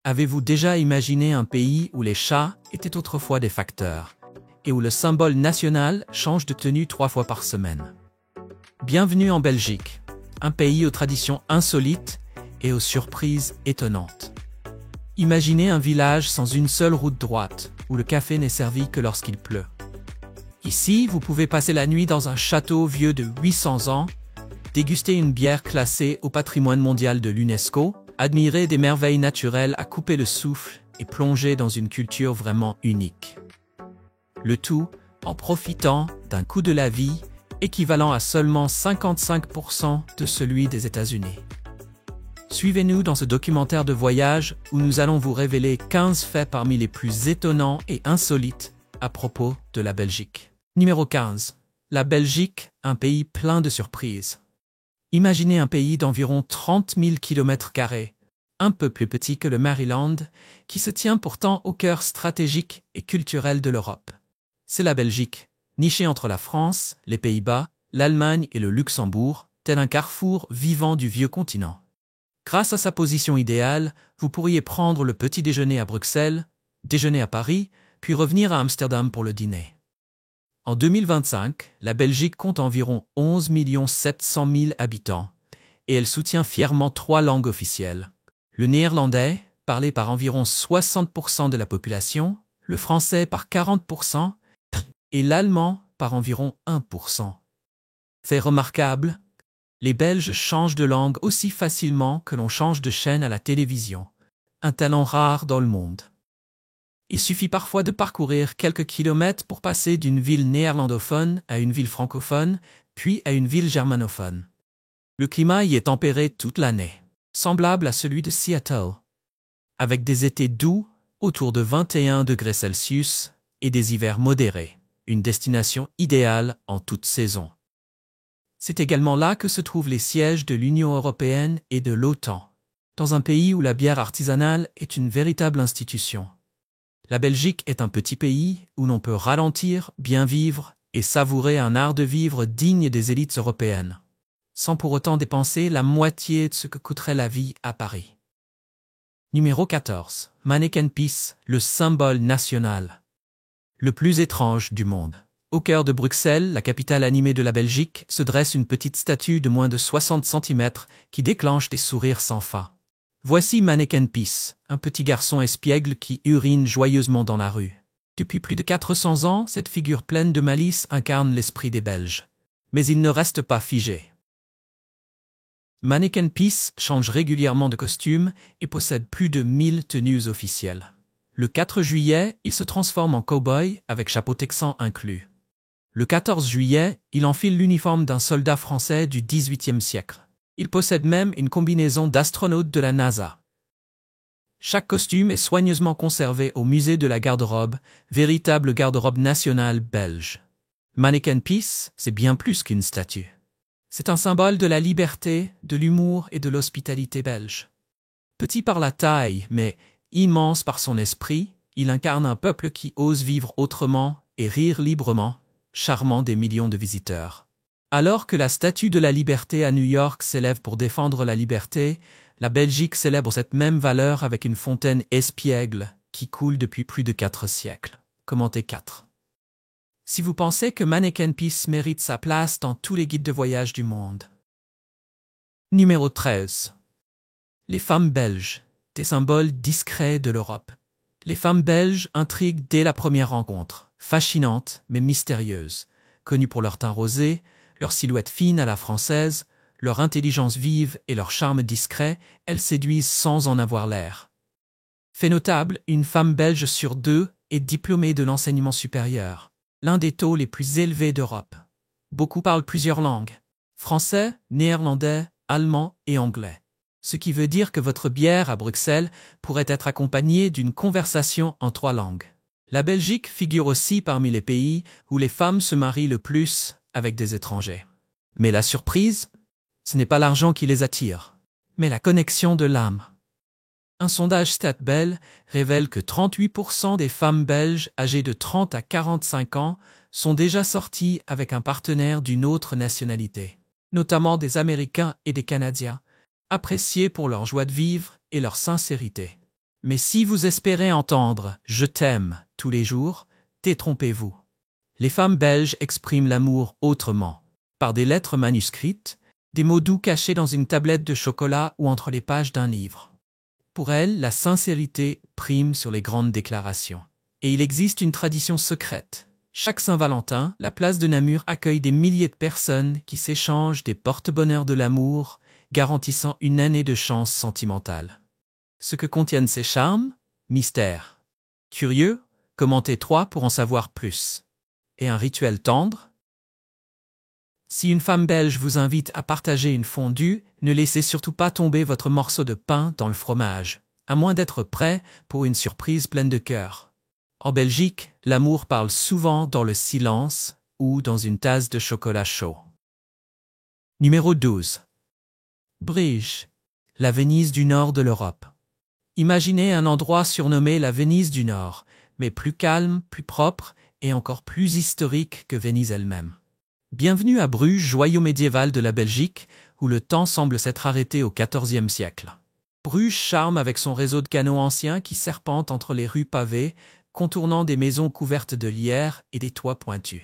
Avez-vous déjà imaginé un pays où les chats étaient autrefois des facteurs et où le symbole national change de tenue 3 fois par semaine? Bienvenue en Belgique, un pays aux traditions insolites et aux surprises étonnantes. Imaginez un village sans une seule route droite, où le café n'est servi que lorsqu'il pleut. Ici, vous pouvez passer la nuit dans un château vieux de 800 ans, déguster une bière classée au patrimoine mondial de l'UNESCO, admirer des merveilles naturelles à couper le souffle et plonger dans une culture vraiment unique. Le tout en profitant d'un coût de la vie équivalent à seulement 55% de celui des États-Unis. Suivez-nous dans ce documentaire de voyage où nous allons vous révéler 15 faits parmi les plus étonnants et insolites à propos de la Belgique. Numéro 15. La Belgique, un pays plein de surprises. Imaginez un pays d'environ 30 000 km², un peu plus petit que le Maryland, qui se tient pourtant au cœur stratégique et culturel de l'Europe. C'est la Belgique, nichée entre la France, les Pays-Bas, l'Allemagne et le Luxembourg, tel un carrefour vivant du vieux continent. Grâce à sa position idéale, vous pourriez prendre le petit déjeuner à Bruxelles, déjeuner à Paris, puis revenir à Amsterdam pour le dîner. En 2025, la Belgique compte environ 11 700 000 habitants et elle soutient fièrement 3 langues officielles. Le néerlandais, parlé par environ 60% de la population, le français par 40% et l'allemand par environ 1%. Fait remarquable, les Belges changent de langue aussi facilement que l'on change de chaîne à la télévision, un talent rare dans le monde. Il suffit parfois de parcourir quelques kilomètres pour passer d'une ville néerlandophone à une ville francophone, puis à une ville germanophone. Le climat y est tempéré toute l'année, semblable à celui de Seattle, avec des étés doux, autour de 21 degrés Celsius, et des hivers modérés, une destination idéale en toute saison. C'est également là que se trouvent les sièges de l'Union européenne et de l'OTAN, dans un pays où la bière artisanale est une véritable institution. La Belgique est un petit pays où l'on peut ralentir, bien vivre et savourer un art de vivre digne des élites européennes, sans pour autant dépenser la moitié de ce que coûterait la vie à Paris. Numéro 14. Manneken Pis, le symbole national. Le plus étrange du monde. Au cœur de Bruxelles, la capitale animée de la Belgique, se dresse une petite statue de moins de 60 cm qui déclenche des sourires sans fin. Voici Manneken Pis, un petit garçon espiègle qui urine joyeusement dans la rue. Depuis plus de 400 ans, cette figure pleine de malice incarne l'esprit des Belges. Mais il ne reste pas figé. Manneken Pis change régulièrement de costume et possède plus de 1000 tenues officielles. Le 4 juillet, il se transforme en cow-boy avec chapeau texan inclus. Le 14 juillet, il enfile l'uniforme d'un soldat français du XVIIIe siècle. Il possède même une combinaison d'astronaute de la NASA. Chaque costume est soigneusement conservé au musée de la garde-robe, véritable garde-robe nationale belge. Manneken Pis, c'est bien plus qu'une statue. C'est un symbole de la liberté, de l'humour et de l'hospitalité belge. Petit par la taille, mais immense par son esprit, il incarne un peuple qui ose vivre autrement et rire librement, charmant des millions de visiteurs. Alors que la Statue de la Liberté à New York s'élève pour défendre la liberté, la Belgique célèbre cette même valeur avec une fontaine espiègle qui coule depuis plus de 4 siècles. Commenté 4. Si vous pensez que Manneken Pis mérite sa place dans tous les guides de voyage du monde. Numéro 13. Les femmes belges, des symboles discrets de l'Europe. Les femmes belges intriguent dès la première rencontre, fascinantes mais mystérieuses, connues pour leur teint rosé, leur silhouette fine à la française, leur intelligence vive et leur charme discret, elles séduisent sans en avoir l'air. Fait notable, une femme belge sur 2 est diplômée de l'enseignement supérieur, l'un des taux les plus élevés d'Europe. Beaucoup parlent plusieurs langues, français, néerlandais, allemand et anglais. Ce qui veut dire que votre bière à Bruxelles pourrait être accompagnée d'une conversation en 3 langues. La Belgique figure aussi parmi les pays où les femmes se marient le plus avec des étrangers. Mais la surprise, ce n'est pas l'argent qui les attire, mais la connexion de l'âme. Un sondage StatBel révèle que 38% des femmes belges âgées de 30 à 45 ans sont déjà sorties avec un partenaire d'une autre nationalité, notamment des Américains et des Canadiens, appréciés pour leur joie de vivre et leur sincérité. Mais si vous espérez entendre « je t'aime » tous les jours, détrompez-vous. Les femmes belges expriment l'amour autrement, par des lettres manuscrites, des mots doux cachés dans une tablette de chocolat ou entre les pages d'un livre. Pour elles, la sincérité prime sur les grandes déclarations. Et il existe une tradition secrète. Chaque Saint-Valentin, la place de Namur accueille des milliers de personnes qui s'échangent des porte-bonheur de l'amour, garantissant une année de chance sentimentale. Ce que contiennent ces charmes? Mystère. Curieux? Commentez 3 pour en savoir plus. Et un rituel tendre? Si une femme belge vous invite à partager une fondue, ne laissez surtout pas tomber votre morceau de pain dans le fromage, à moins d'être prêt pour une surprise pleine de cœur. En Belgique, l'amour parle souvent dans le silence ou dans une tasse de chocolat chaud. Numéro 12. Bruges, la Venise du nord de l'Europe. Imaginez un endroit surnommé la Venise du Nord, mais plus calme, plus propre et encore plus historique que Venise elle-même. Bienvenue à Bruges, joyau médiéval de la Belgique, où le temps semble s'être arrêté au XIVe siècle. Bruges charme avec son réseau de canaux anciens qui serpentent entre les rues pavées, contournant des maisons couvertes de lierre et des toits pointus.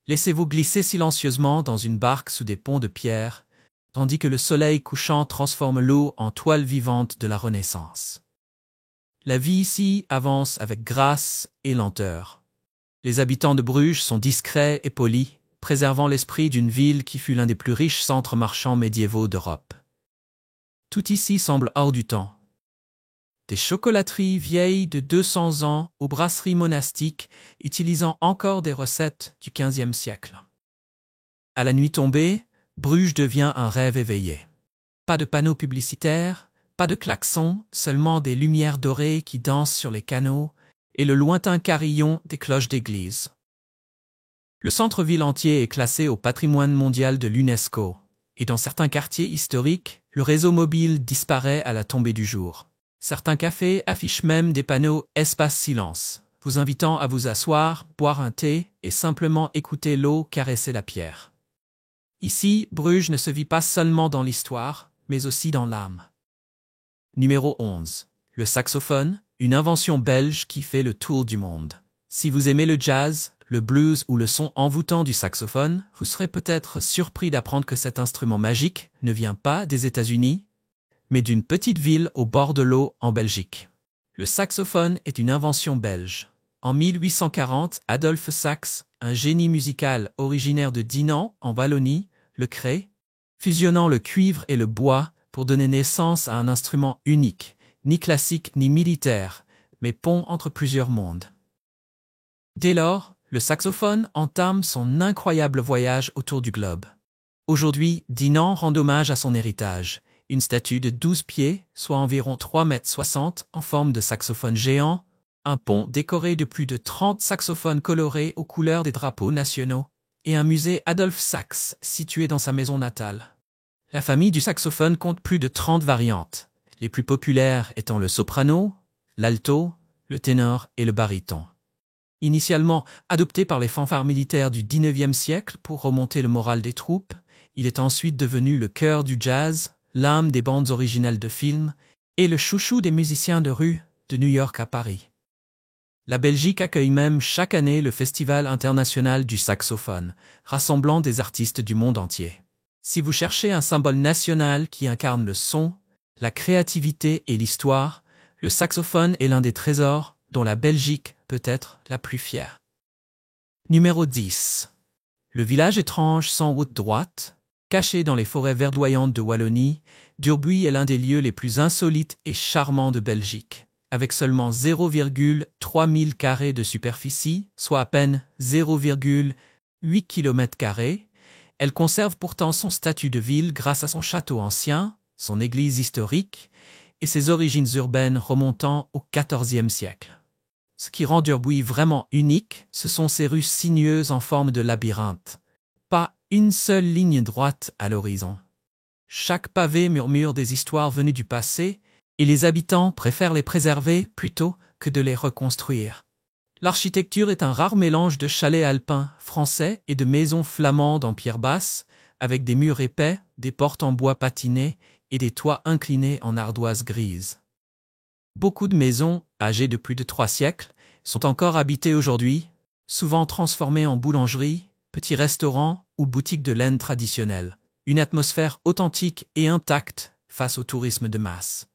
Laissez-vous glisser silencieusement dans une barque sous des ponts de pierre, tandis que le soleil couchant transforme l'eau en toile vivante de la Renaissance. La vie ici avance avec grâce et lenteur. Les habitants de Bruges sont discrets et polis, préservant l'esprit d'une ville qui fut l'un des plus riches centres marchands médiévaux d'Europe. Tout ici semble hors du temps. Des chocolateries vieilles de 200 ans aux brasseries monastiques utilisant encore des recettes du XVe siècle. À la nuit tombée, Bruges devient un rêve éveillé. Pas de panneaux publicitaires, pas de klaxons, seulement des lumières dorées qui dansent sur les canaux et le lointain carillon des cloches d'église. Le centre-ville entier est classé au patrimoine mondial de l'UNESCO, et dans certains quartiers historiques, le réseau mobile disparaît à la tombée du jour. Certains cafés affichent même des panneaux « Espace silence », vous invitant à vous asseoir, boire un thé et simplement écouter l'eau caresser la pierre. Ici, Bruges ne se vit pas seulement dans l'histoire, mais aussi dans l'âme. Numéro 11. Le saxophone, une invention belge qui fait le tour du monde. Si vous aimez le jazz, le blues ou le son envoûtant du saxophone, vous serez peut-être surpris d'apprendre que cet instrument magique ne vient pas des États-Unis, mais d'une petite ville au bord de l'eau en Belgique. Le saxophone est une invention belge. En 1840, Adolphe Sax, un génie musical originaire de Dinan, en Wallonie, le crée, fusionnant le cuivre et le bois pour donner naissance à un instrument unique, ni classique ni militaire, mais pont entre plusieurs mondes. Dès lors, le saxophone entame son incroyable voyage autour du globe. Aujourd'hui, Dinan rend hommage à son héritage, une statue de 12 pieds, soit environ 3,60 m, en forme de saxophone géant, un pont décoré de plus de 30 saxophones colorés aux couleurs des drapeaux nationaux, et un musée Adolphe Sax situé dans sa maison natale. La famille du saxophone compte plus de 30 variantes, les plus populaires étant le soprano, l'alto, le ténor et le baryton. Initialement adopté par les fanfares militaires du XIXe siècle pour remonter le moral des troupes, il est ensuite devenu le cœur du jazz, l'âme des bandes originales de films et le chouchou des musiciens de rue, de New York à Paris. La Belgique accueille même chaque année le Festival international du saxophone, rassemblant des artistes du monde entier. Si vous cherchez un symbole national qui incarne le son, la créativité et l'histoire, le saxophone est l'un des trésors dont la Belgique peut être la plus fière. Numéro 10. Le village étrange sans route droite, caché dans les forêts verdoyantes de Wallonie, Durbuy est l'un des lieux les plus insolites et charmants de Belgique. Avec seulement 0,3 000 de superficie, soit à peine 0,8 km², elle conserve pourtant son statut de ville grâce à son château ancien, son église historique et ses origines urbaines remontant au XIVe siècle. Ce qui rend Durbuy vraiment unique, ce sont ses rues sinueuses en forme de labyrinthe. Pas une seule ligne droite à l'horizon. Chaque pavé murmure des histoires venues du passé, et les habitants préfèrent les préserver plutôt que de les reconstruire. L'architecture est un rare mélange de chalets alpins français et de maisons flamandes en pierre basse, avec des murs épais, des portes en bois patiné et des toits inclinés en ardoise grise. Beaucoup de maisons, âgées de plus de 3 siècles, sont encore habitées aujourd'hui, souvent transformées en boulangeries, petits restaurants ou boutiques de laine traditionnelles. Une atmosphère authentique et intacte face au tourisme de masse.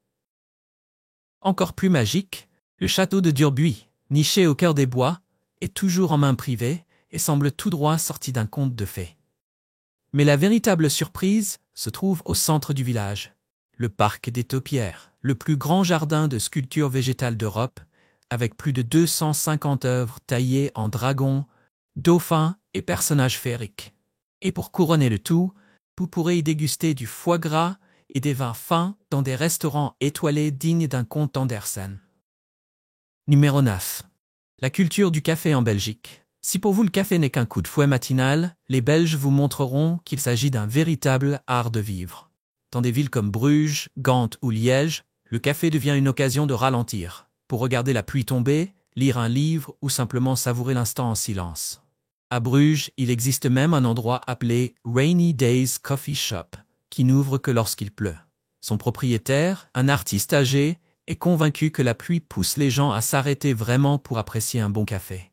Encore plus magique, le château de Durbuy, niché au cœur des bois, est toujours en main privée et semble tout droit sorti d'un conte de fées. Mais la véritable surprise se trouve au centre du village, le parc des Taupières, le plus grand jardin de sculptures végétales d'Europe, avec plus de 250 œuvres taillées en dragons, dauphins et personnages féeriques. Et pour couronner le tout, vous pourrez y déguster du foie gras et des vins fins dans des restaurants étoilés dignes d'un conte Andersen. Numéro 9. La culture du café en Belgique. Si pour vous le café n'est qu'un coup de fouet matinal, les Belges vous montreront qu'il s'agit d'un véritable art de vivre. Dans des villes comme Bruges, Gand ou Liège, le café devient une occasion de ralentir, pour regarder la pluie tomber, lire un livre ou simplement savourer l'instant en silence. À Bruges, il existe même un endroit appelé Rainy Days Coffee Shop, qui n'ouvre que lorsqu'il pleut. Son propriétaire, un artiste âgé, est convaincu que la pluie pousse les gens à s'arrêter vraiment pour apprécier un bon café.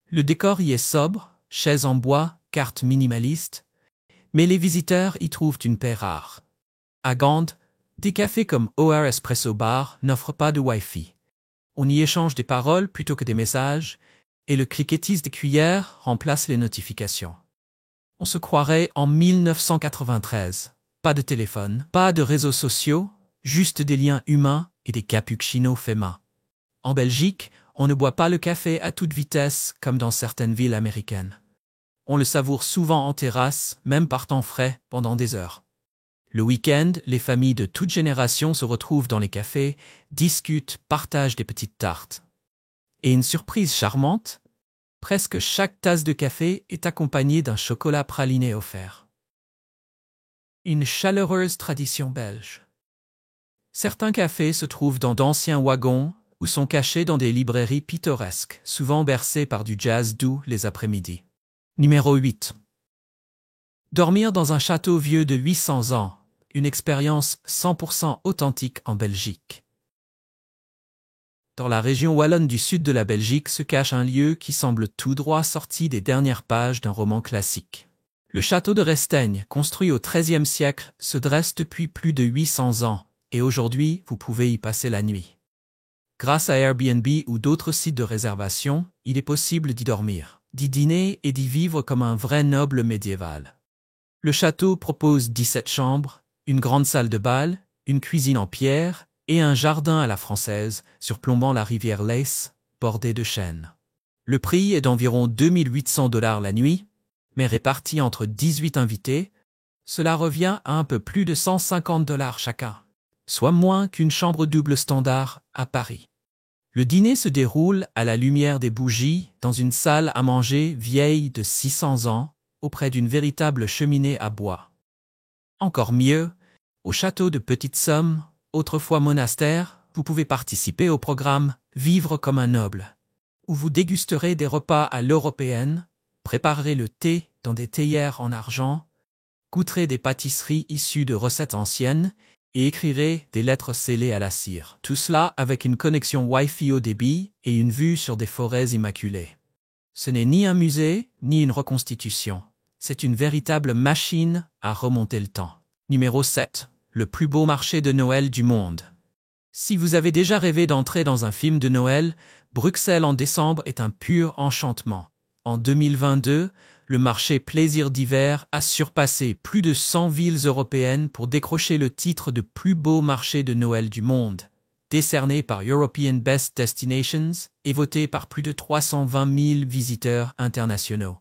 Le décor y est sobre, chaises en bois, cartes minimalistes, mais les visiteurs y trouvent une paix rare. À Gand, des cafés comme OR Espresso Bar n'offrent pas de Wi-Fi. On y échange des paroles plutôt que des messages, et le cliquetis des cuillères remplace les notifications. On se croirait en 1993. Pas de téléphone, pas de réseaux sociaux, juste des liens humains et des cappuccinos faits main. En Belgique, on ne boit pas le café à toute vitesse comme dans certaines villes américaines. On le savoure souvent en terrasse, même par temps frais, pendant des heures. Le week-end, les familles de toute génération se retrouvent dans les cafés, discutent, partagent des petites tartes. Et une surprise charmante, presque chaque tasse de café est accompagnée d'un chocolat praliné offert. Une chaleureuse tradition belge. Certains cafés se trouvent dans d'anciens wagons ou sont cachés dans des librairies pittoresques, souvent bercées par du jazz doux les après-midi. Numéro 8. Dormir dans un château vieux de 800 ans, une expérience 100% authentique en Belgique. Dans la région wallonne du sud de la Belgique se cache un lieu qui semble tout droit sorti des dernières pages d'un roman classique. Le château de Resteigne, construit au XIIIe siècle, se dresse depuis plus de 800 ans, et aujourd'hui, vous pouvez y passer la nuit. Grâce à Airbnb ou d'autres sites de réservation, il est possible d'y dormir, d'y dîner et d'y vivre comme un vrai noble médiéval. Le château propose 17 chambres, une grande salle de bal, une cuisine en pierre et un jardin à la française, surplombant la rivière Lys, bordée de chênes. Le prix est d'environ 2800 $ la nuit, mais réparti entre 18 invités, cela revient à un peu plus de 150 $ chacun, soit moins qu'une chambre double standard à Paris. Le dîner se déroule à la lumière des bougies dans une salle à manger vieille de 600 ans, auprès d'une véritable cheminée à bois. Encore mieux, au château de Petite Somme, autrefois monastère, vous pouvez participer au programme « Vivre comme un noble », où vous dégusterez des repas à l'européenne, préparerez le thé dans des théières en argent, goûterez des pâtisseries issues de recettes anciennes et écrirez des lettres scellées à la cire. Tout cela avec une connexion Wi-Fi haut débit et une vue sur des forêts immaculées. Ce n'est ni un musée, ni une reconstitution. C'est une véritable machine à remonter le temps. Numéro 7. Le plus beau marché de Noël du monde. Si vous avez déjà rêvé d'entrer dans un film de Noël, Bruxelles en décembre est un pur enchantement. En 2022, le marché Plaisir d'hiver a surpassé plus de 100 villes européennes pour décrocher le titre de plus beau marché de Noël du monde, décerné par European Best Destinations et voté par plus de 320 000 visiteurs internationaux.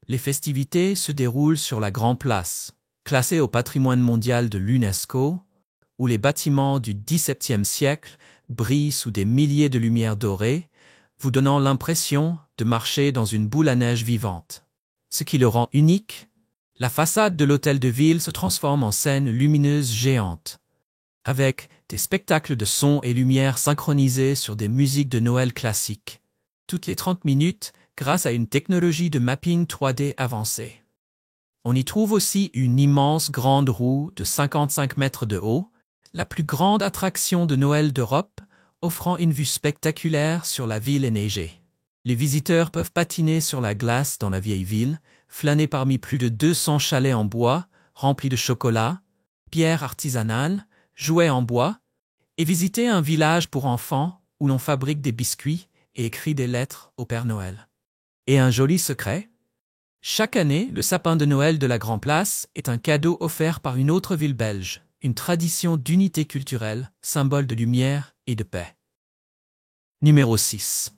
Les festivités se déroulent sur la Grand Place, classée au patrimoine mondial de l'UNESCO, où les bâtiments du XVIIe siècle brillent sous des milliers de lumières dorées, vous donnant l'impression de marcher dans une boule à neige vivante. Ce qui le rend unique, la façade de l'hôtel de ville se transforme en scène lumineuse géante, avec des spectacles de sons et lumières synchronisés sur des musiques de Noël classiques, toutes les 30 minutes grâce à une technologie de mapping 3D avancée. On y trouve aussi une immense grande roue de 55 mètres de haut, la plus grande attraction de Noël d'Europe, offrant une vue spectaculaire sur la ville enneigée. Les visiteurs peuvent patiner sur la glace dans la vieille ville, flâner parmi plus de 200 chalets en bois, remplis de chocolat, pierres artisanales, jouets en bois, et visiter un village pour enfants où l'on fabrique des biscuits et écrit des lettres au Père Noël. Et un joli secret? Chaque année, le sapin de Noël de la Grand Place est un cadeau offert par une autre ville belge, une tradition d'unité culturelle, symbole de lumière et de paix. Numéro 6.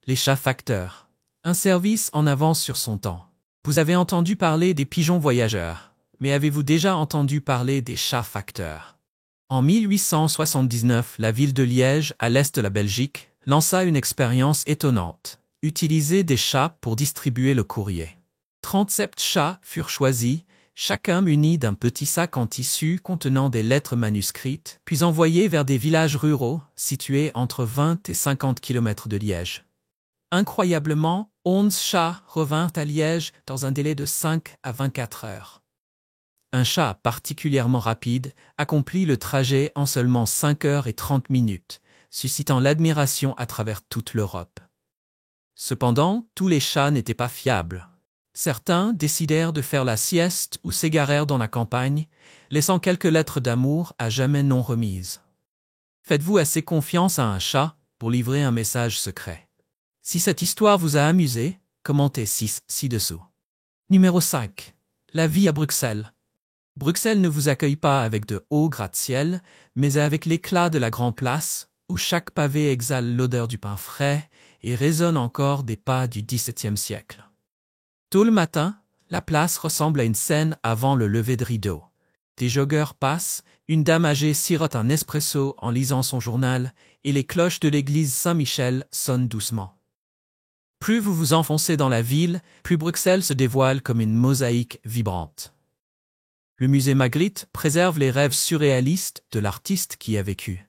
Les chats facteurs. Un service en avance sur son temps. Vous avez entendu parler des pigeons voyageurs, mais avez-vous déjà entendu parler des chats facteurs? En 1879, la ville de Liège, à l'est de la Belgique, lança une expérience étonnante. Utiliser des chats pour distribuer le courrier. 37 chats furent choisis, chacun muni d'un petit sac en tissu contenant des lettres manuscrites, puis envoyés vers des villages ruraux situés entre 20 et 50 km de Liège. Incroyablement, 11 chats revinrent à Liège dans un délai de 5 à 24 heures. Un chat particulièrement rapide accomplit le trajet en seulement 5 heures et 30 minutes, suscitant l'admiration à travers toute l'Europe. Cependant, tous les chats n'étaient pas fiables. Certains décidèrent de faire la sieste ou s'égarèrent dans la campagne, laissant quelques lettres d'amour à jamais non remises. Faites-vous assez confiance à un chat pour livrer un message secret? Si cette histoire vous a amusé, commentez 6 ci-dessous. Numéro 5. La vie à Bruxelles. Bruxelles ne vous accueille pas avec de hauts gratte-ciel, mais avec l'éclat de la Grand Place, où chaque pavé exhale l'odeur du pain frais et résonne encore des pas du XVIIe siècle. Tôt le matin, la place ressemble à une scène avant le lever de rideau. Des joggeurs passent, une dame âgée sirote un espresso en lisant son journal et les cloches de l'église Saint-Michel sonnent doucement. Plus vous vous enfoncez dans la ville, plus Bruxelles se dévoile comme une mosaïque vibrante. Le musée Magritte préserve les rêves surréalistes de l'artiste qui y a vécu.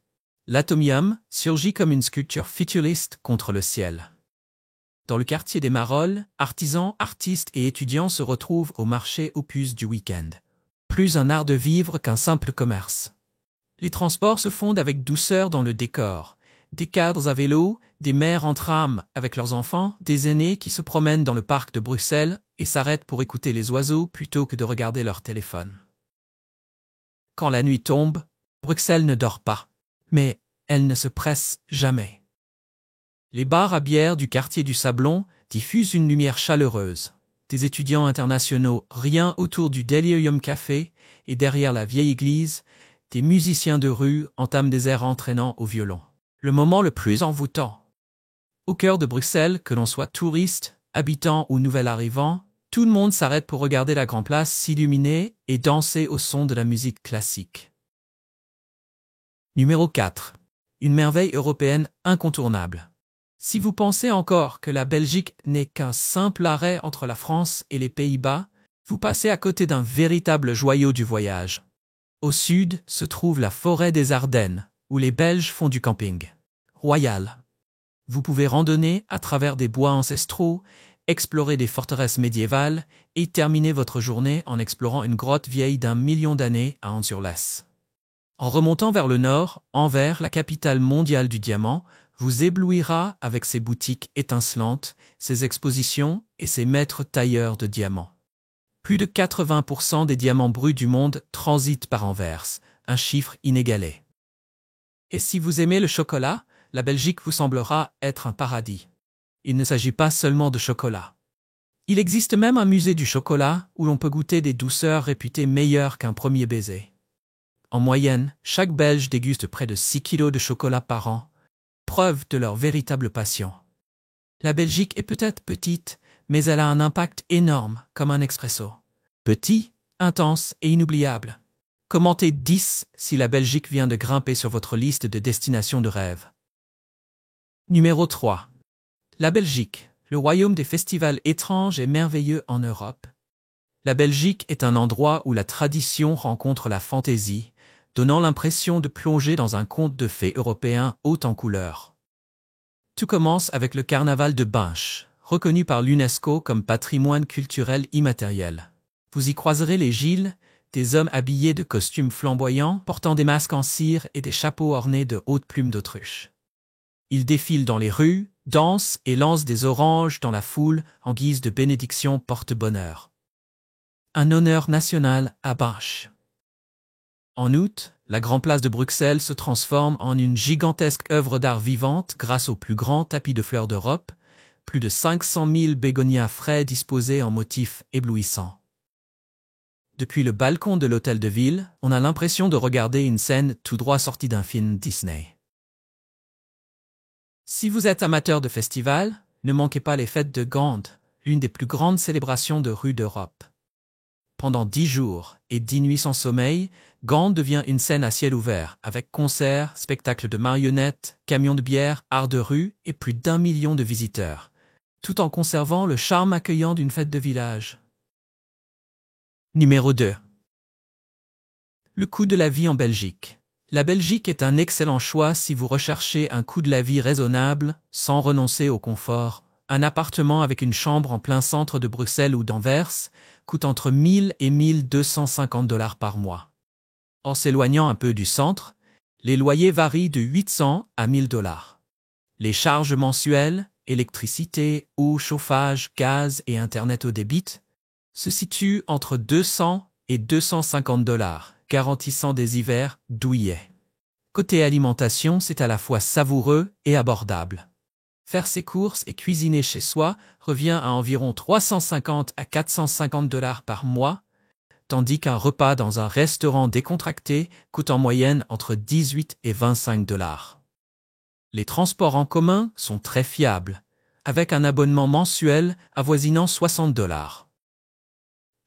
L'Atomium surgit comme une sculpture futuriste contre le ciel. Dans le quartier des Marolles, artisans, artistes et étudiants se retrouvent au marché aux puces du week-end. Plus un art de vivre qu'un simple commerce. Les transports se fondent avec douceur dans le décor. Des cadres à vélo, des mères en tram avec leurs enfants, des aînés qui se promènent dans le parc de Bruxelles et s'arrêtent pour écouter les oiseaux plutôt que de regarder leur téléphone. Quand la nuit tombe, Bruxelles ne dort pas. Mais elle ne se presse jamais. Les bars à bière du quartier du Sablon diffusent une lumière chaleureuse. Des étudiants internationaux rien autour du Delirium Café et derrière la vieille église, des musiciens de rue entament des airs entraînants au violon. Le moment le plus envoûtant. Au cœur de Bruxelles, que l'on soit touriste, habitant ou nouvel arrivant, tout le monde s'arrête pour regarder la Grand Place s'illuminer et danser au son de la musique classique. Numéro 4. Une merveille européenne incontournable. Si vous pensez encore que la Belgique n'est qu'un simple arrêt entre la France et les Pays-Bas, vous passez à côté d'un véritable joyau du voyage. Au sud se trouve la forêt des Ardennes, où les Belges font du camping. Royal. Vous pouvez randonner à travers des bois ancestraux, explorer des forteresses médiévales et terminer votre journée en explorant une grotte vieille d'1 million d'années à Anse-sur-Lesse. En remontant vers le nord, Anvers, la capitale mondiale du diamant, vous éblouira avec ses boutiques étincelantes, ses expositions et ses maîtres tailleurs de diamants. Plus de 80% des diamants bruts du monde transitent par Anvers, un chiffre inégalé. Et si vous aimez le chocolat, la Belgique vous semblera être un paradis. Il ne s'agit pas seulement de chocolat. Il existe même un musée du chocolat où l'on peut goûter des douceurs réputées meilleures qu'un premier baiser. En moyenne, chaque Belge déguste près de 6 kilos de chocolat par an, preuve de leur véritable passion. La Belgique est peut-être petite, mais elle a un impact énorme, comme un expresso. Petit, intense et inoubliable. Commentez 10 si la Belgique vient de grimper sur votre liste de destinations de rêve. Numéro 3. La Belgique, le royaume des festivals étranges et merveilleux en Europe. La Belgique est un endroit où la tradition rencontre la fantaisie, donnant l'impression de plonger dans un conte de fées européen haut en couleurs. Tout commence avec le carnaval de Binche, reconnu par l'UNESCO comme patrimoine culturel immatériel. Vous y croiserez les Gilles, des hommes habillés de costumes flamboyants, portant des masques en cire et des chapeaux ornés de hautes plumes d'autruche. Ils défilent dans les rues, dansent et lancent des oranges dans la foule en guise de bénédiction porte-bonheur. Un honneur national à Binche. En août, la Grand Place de Bruxelles se transforme en une gigantesque œuvre d'art vivante grâce au plus grand tapis de fleurs d'Europe, plus de 500 000 bégonias frais disposés en motifs éblouissants. Depuis le balcon de l'hôtel de ville, on a l'impression de regarder une scène tout droit sortie d'un film Disney. Si vous êtes amateur de festivals, ne manquez pas les fêtes de Gand, l'une des plus grandes célébrations de rue d'Europe. Pendant 10 jours et 10 nuits sans sommeil, Gand devient une scène à ciel ouvert, avec concerts, spectacles de marionnettes, camions de bière, art de rue et plus d'1 million de visiteurs, tout en conservant le charme accueillant d'une fête de village. Numéro 2. Le coût de la vie en Belgique. La Belgique est un excellent choix si vous recherchez un coût de la vie raisonnable, sans renoncer au confort. Un appartement avec une chambre en plein centre de Bruxelles ou d'Anvers coûte entre 1000 et 1250 $ par mois. En s'éloignant un peu du centre, les loyers varient de 800 à 1000 $. Les charges mensuelles, électricité, eau, chauffage, gaz et Internet au débit, se situent entre 200 et 250 $, garantissant des hivers douillets. Côté alimentation, c'est à la fois savoureux et abordable. Faire ses courses et cuisiner chez soi revient à environ 350 à 450 $ par mois, tandis qu'un repas dans un restaurant décontracté coûte en moyenne entre 18 et 25 $. Les transports en commun sont très fiables, avec un abonnement mensuel avoisinant 60 $.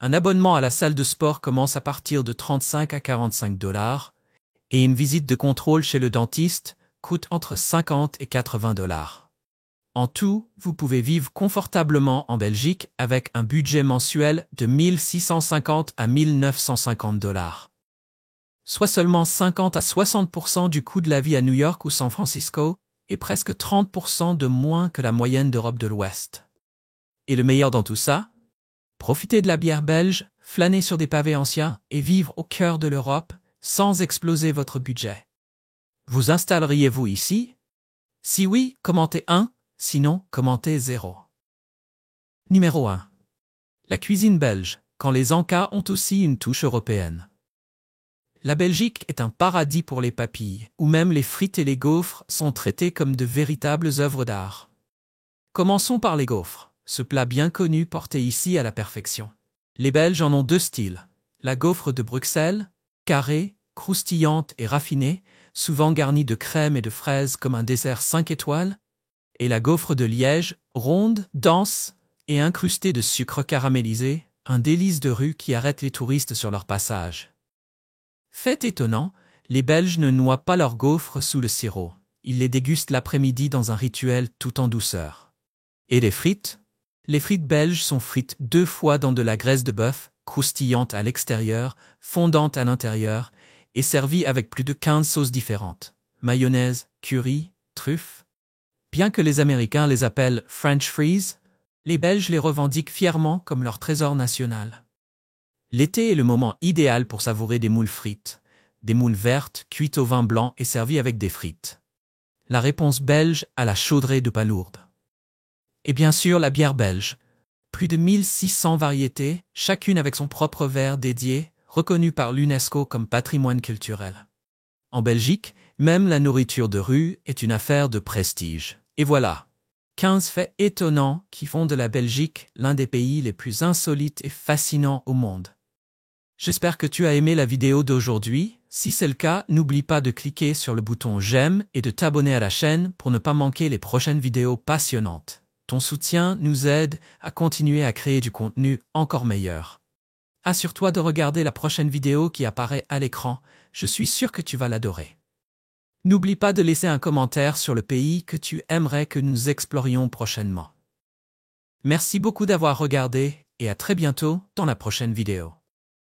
Un abonnement à la salle de sport commence à partir de 35 à 45 $, et une visite de contrôle chez le dentiste coûte entre 50 et 80 $. En tout, vous pouvez vivre confortablement en Belgique avec un budget mensuel de 1650 à 1950 $, soit seulement 50 à 60% du coût de la vie à New York ou San Francisco, et presque 30% de moins que la moyenne d'Europe de l'Ouest. Et le meilleur dans tout ça? Profitez de la bière belge, flâner sur des pavés anciens et vivre au cœur de l'Europe sans exploser votre budget. Vous installeriez-vous ici? Si oui, commentez 1, sinon commentez 0. Numéro 1. La cuisine belge, quand les encas ont aussi une touche européenne. La Belgique est un paradis pour les papilles, où même les frites et les gaufres sont traités comme de véritables œuvres d'art. Commençons par les gaufres. Ce plat bien connu porté ici à la perfection. Les Belges en ont 2 styles. La gaufre de Bruxelles, carrée, croustillante et raffinée, souvent garnie de crème et de fraises comme un dessert 5 étoiles, et la gaufre de Liège, ronde, dense et incrustée de sucre caramélisé, un délice de rue qui arrête les touristes sur leur passage. Fait étonnant, les Belges ne noient pas leurs gaufres sous le sirop. Ils les dégustent l'après-midi dans un rituel tout en douceur. Et les frites? Les frites belges sont frites 2 fois dans de la graisse de bœuf, croustillante à l'extérieur, fondante à l'intérieur, et servies avec plus de 15 sauces différentes. Mayonnaise, curry, truffe. Bien que les Américains les appellent French fries, les Belges les revendiquent fièrement comme leur trésor national. L'été est le moment idéal pour savourer des moules frites, des moules vertes cuites au vin blanc et servies avec des frites. La réponse belge à la chaudrée de palourde. Et bien sûr la bière belge. Plus de 1600 variétés, chacune avec son propre verre dédié, reconnu par l'UNESCO comme patrimoine culturel. En Belgique, même la nourriture de rue est une affaire de prestige. Et voilà, 15 faits étonnants qui font de la Belgique l'un des pays les plus insolites et fascinants au monde. J'espère que tu as aimé la vidéo d'aujourd'hui. Si c'est le cas, n'oublie pas de cliquer sur le bouton j'aime et de t'abonner à la chaîne pour ne pas manquer les prochaines vidéos passionnantes. Ton soutien nous aide à continuer à créer du contenu encore meilleur. Assure-toi de regarder la prochaine vidéo qui apparaît à l'écran, je suis sûr que tu vas l'adorer. N'oublie pas de laisser un commentaire sur le pays que tu aimerais que nous explorions prochainement. Merci beaucoup d'avoir regardé et à très bientôt dans la prochaine vidéo.